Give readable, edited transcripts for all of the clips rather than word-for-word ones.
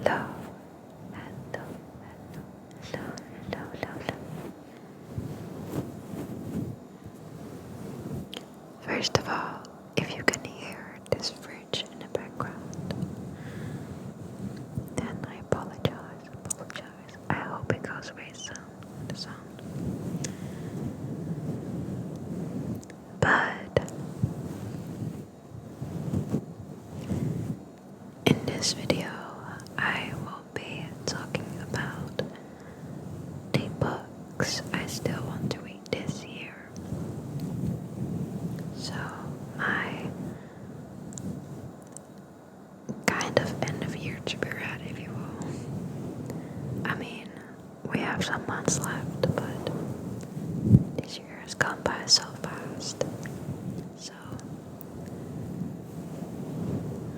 hello, hello, hello, hello, hello, hello. First of all, if you can hear this fridge in the background, then I apologize. I hope it goes away soon, the sound. But in this video, I will be talking about the books I still want to read this year. So, my kind of end of year to be read, if you will. I mean, we have some months left, but this year has gone by so fast. So,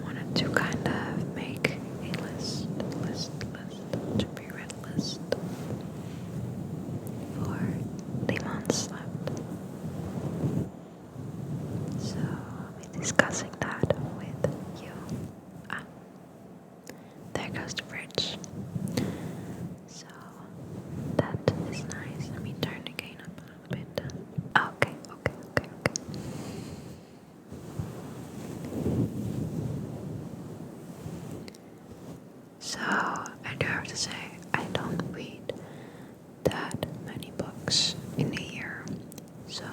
wanted to kind of make a list to be read list for the months left. So, I'll be discussing that with you. There goes the fridge. So, that is nice. Let me turn the gain up a little bit. Okay. So, I do have to say, I don't read that many books in a year. So,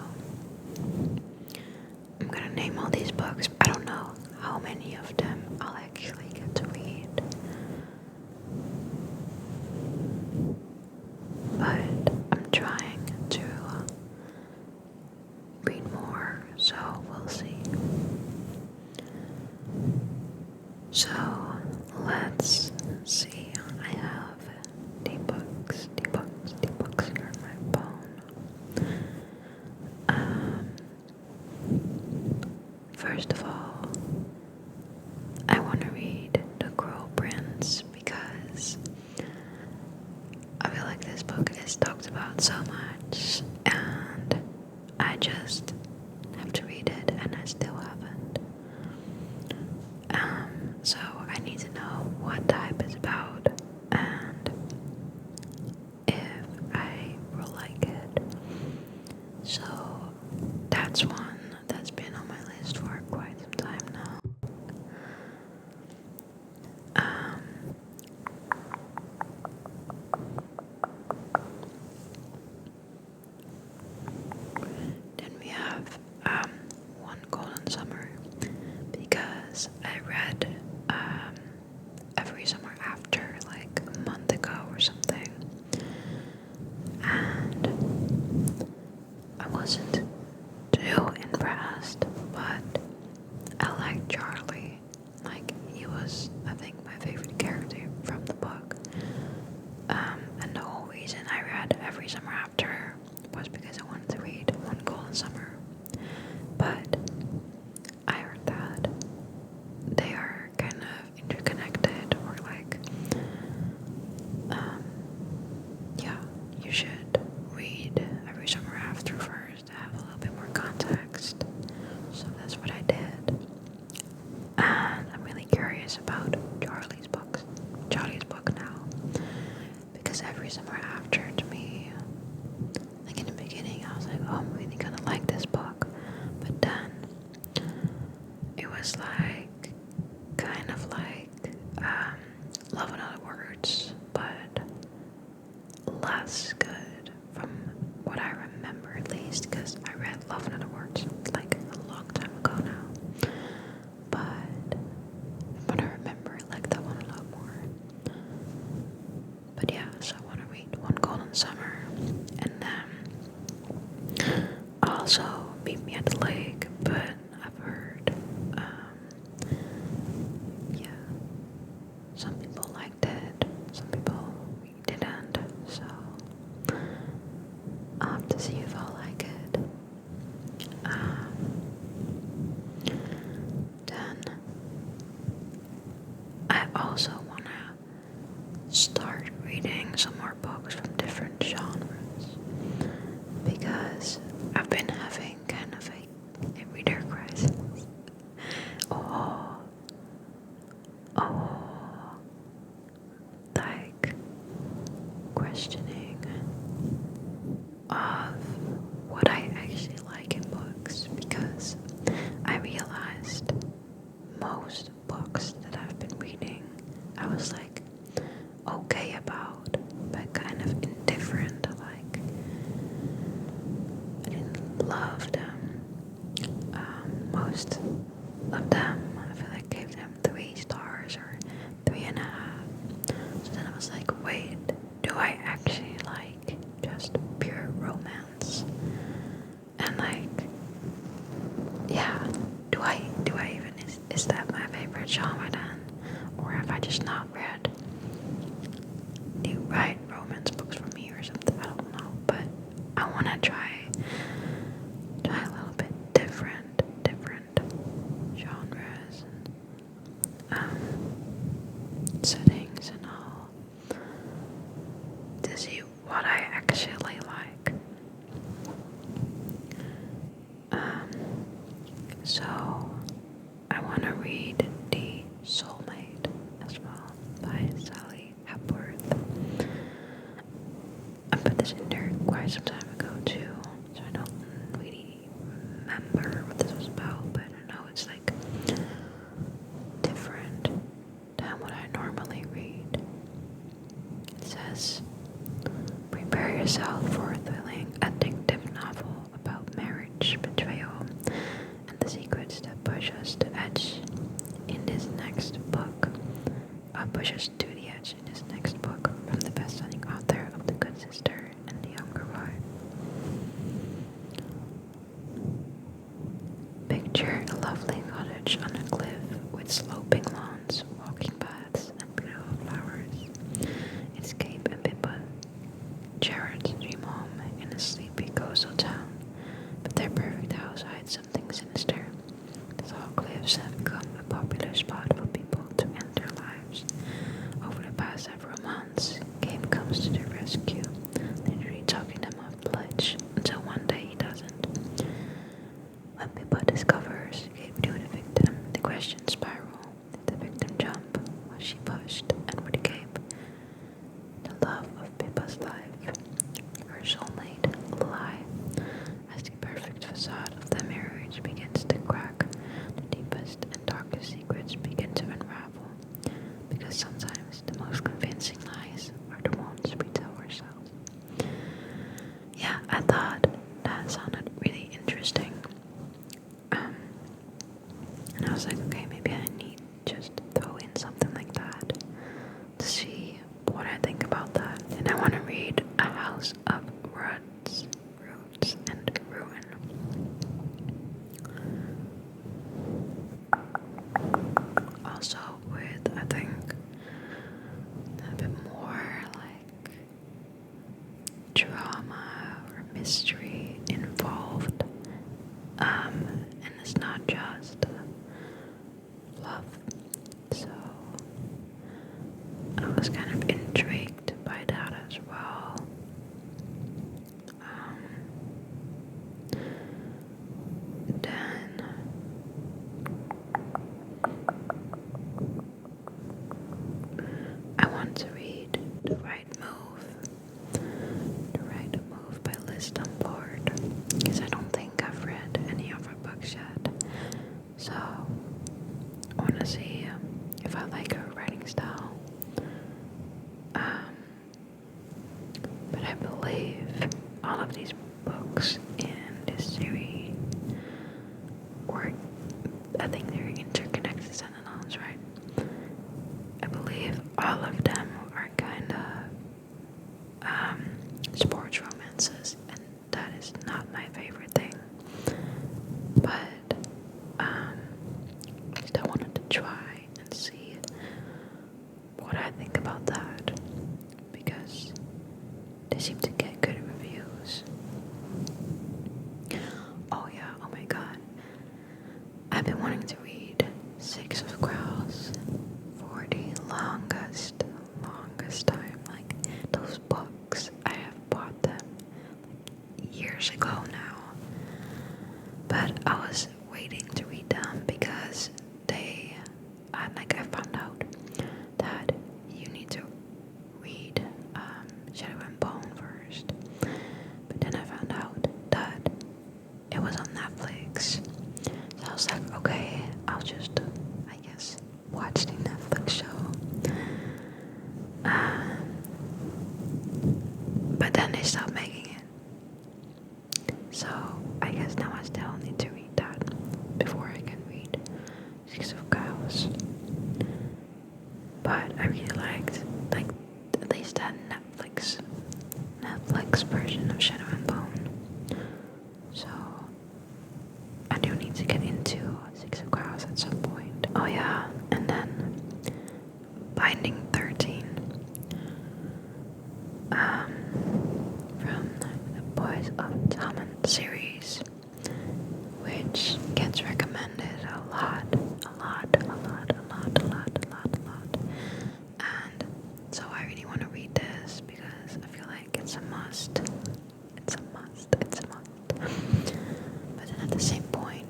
I'm gonna name all these books. I don't know how many of them I'll actually get to read. But I'm trying to read more, so we'll see. So, let's see. I have the books here on my phone. First of all, I want to read The Cruel Prince because I feel like this book is talked about so much and I just have to read it and I still haven't. So I need to know what the hype is about and if I will like it. So that's one that's been on my list for quite some time now. Then we have One Golden Summer because I read Every Summer After like a month ago or something, and I wasn't too impressed, but I liked Charlie. Like, he was, I think, my favorite character from the book. And the whole reason I read Every Summer After was because I wanted to read One Golden Summer. But I heard that they are kind of interconnected, or like, yeah, you should read Every Summer After first to have a little bit more context. So that's what I did. And I'm really curious about Charlie's book now. Because Every Summer After, to me, like in the beginning, I was like, oh, I'm really gonna like this book. But then, it was like, kind of like, Love in Other Words, but less good from what I remember, at least, because I read Love in Other Words like a long time ago now. But I remember I like that one a lot more. But yeah, so I want to read One Golden Summer, and then also Meet Me at the Lake, but I've heard, yeah, some people liked it, some people didn't, so I'll have to see if I'll like it. Then I also want to start reading some more books from different genres because I've been having kind of a reader crisis. Oh, questioning of what I actually like in books, because I realized most books that I've been reading, I was like okay about, but kind of indifferent. Like, I didn't love them. Most of them, I feel like I gave them 3 stars or 3.5. So then I was like, wait, do I actually like just pure romance? And like, yeah, do I even, is that my favorite genre then? Or have I just not read the right romance books for me or something? I don't know, but I want to try a little bit different genres and settings and all, to see what I actually like. So I want to read The Soulmate as well by Sally Hepworth. I put this in there quite some time ago too, so I don't really remember what this was about, but I know it's like different than what I normally read. It says, prepare yourself for a thrilling, addictive novel about marriage, betrayal, and the secrets that push us to edge in this next book. Push us to the edge in this next book from the best-selling author of The Good Sister and The Younger Wife. Picture a lovely cottage on a cliff with sloping lawns, walking paths, and beautiful flowers. It's Cape and Pippa, Jared's dream home in a sleepy coastal town, but their perfect house hides something sinister. The tall cliffs have become a popular spot for people to end their lives. Over the past several months, Cape comes to their rescue, literally talking them off the ledge, until one day he doesn't. When Pippa discovers Cape knew the victim, the questions spiral. Did the victim jump? Was she pushed? And would Cape, the love of Pippa's life, her soulmate, lie? As the perfect facade of the marriage begins to crack, the deepest and darkest secrets begin to unravel. Because sometimes the most convincing lies are the ones we tell ourselves. Yeah, I thought that sounded really interesting. And I was like, okay, maybe I need just throw in something like that to see what I think about that. And I want to read A House of Roots and Ruin. Also with, I think, a bit more like drama or mystery involved. And it's not just fluff. So I was kind of intrigued by that as well. Then I want to read The Right Move by Liz Dunford, because I don't think I've read any of her books yet. So I want to see if I like her writing style. But I believe all of these books in this series were, I think they're interconnected standalones, right? I believe all of them are kind of sports romances, and that is not my favorite thing. But I still wanted to try and see what I think about that, because they seem to get good reviews. Oh yeah, oh my god. I've been wanting to read Six of Crows for the longest time. Like, those books, I have bought them like years ago now. But I was waiting to read them because I found out that you need to but I really liked like at least that Netflix version of Shadow and Bone. So I do need to get into Six of Crows at some point. Oh yeah, and then Binding 13 from the Boys of Talmud series, which gets recommended a lot. And so I really want to read this because I feel like it's a must. It's a must. But then at the same point,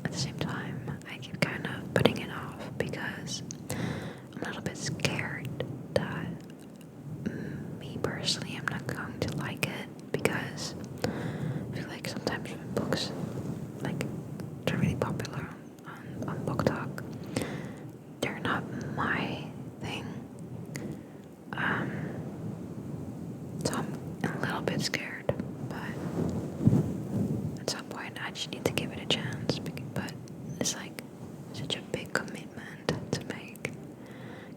at the same time, I keep kind of putting it off because I'm a little bit scared that me personally, I'm not going to like it because I feel like sometimes when books like they're really popular on Book Talk, they're not my thing. So I'm a little bit scared, but at some point I just need to give it a chance. But it's like such a big commitment to make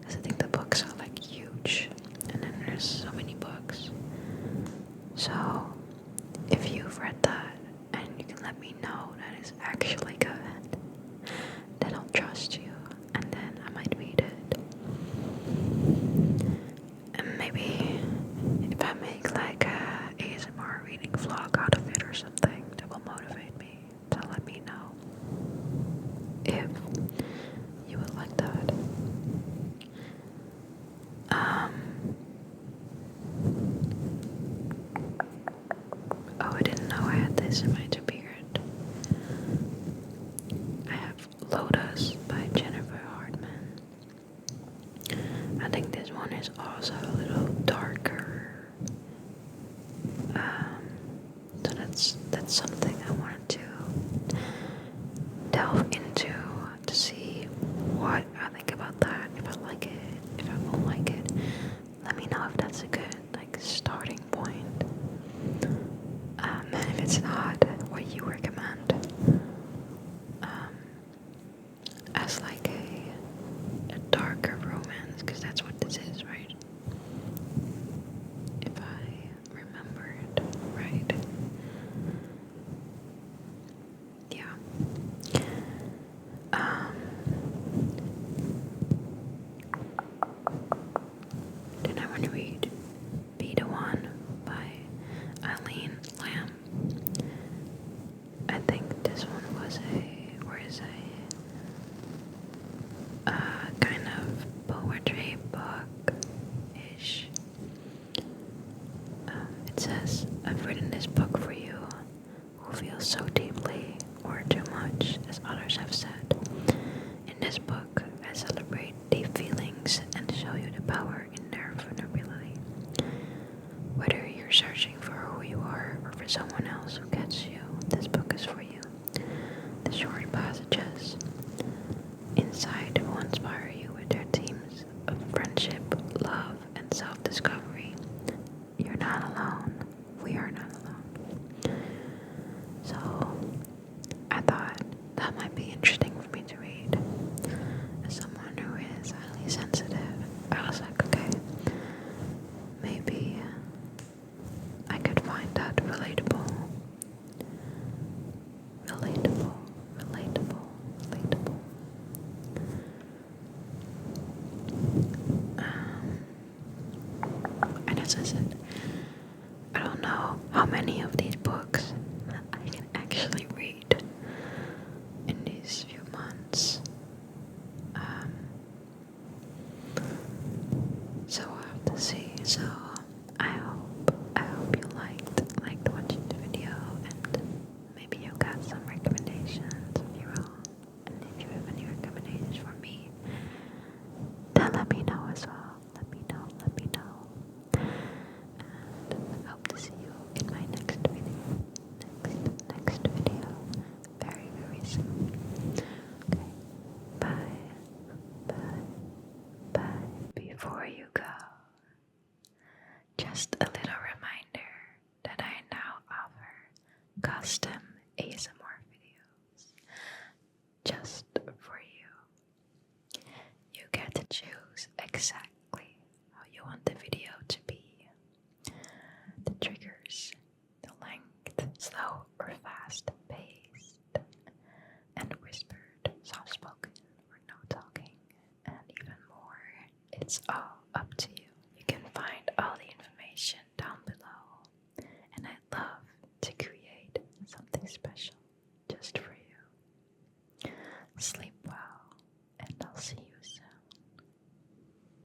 because I think the books are like huge, and then there's so many books. So if you've read that and you can let me know that it's actually good, then I'll trust you, and then I might read it. And maybe if I make like a ASMR reading vlog out of it or something, that will motivate me to let me know if you would like that. Oh, I didn't know I had this in my beard. I have Lotus by Jennifer Hartman. I think this one is also a little darker. So that's something I wanted to delve into to see what I think about that. If I like it, if I won't like it, let me know if that's a good like starting point. And if it's not, what you recommend as like a darker romance, because that's what this is, right? If I remember it right. Yeah. Then I want to read Be the One by Eileen Lamb. I think this one was a kind of poetry book-ish. It says, I've written this book for you who feel so deeply or too much, as others have said. In this book, I celebrate deep feelings and show you the power in their vulnerability. Whether you're searching for who you are or for someone else who gets you, this book is for you. The short passages inside will inspire you with their themes of friendship, love, and self-discovery. You're not alone. We are not alone. So, I thought that might be interesting for me to read. As someone who is highly sensitive, I was like, okay, maybe I could find that relatable. And as I said, I don't know how many of these books I can actually read in these few months. So we'll have to see. So I hope you liked watching the video, and maybe you got some recommendations of your own. And if you have any recommendations for me, then let me know as well. Let me know. And I hope to see you in my next video. Next video. Very, very soon. Okay. Bye. Before you go, knows exactly how you want the video to be. The triggers, the length, slow or fast paced, and whispered, soft spoken or no talking, and even more. It's all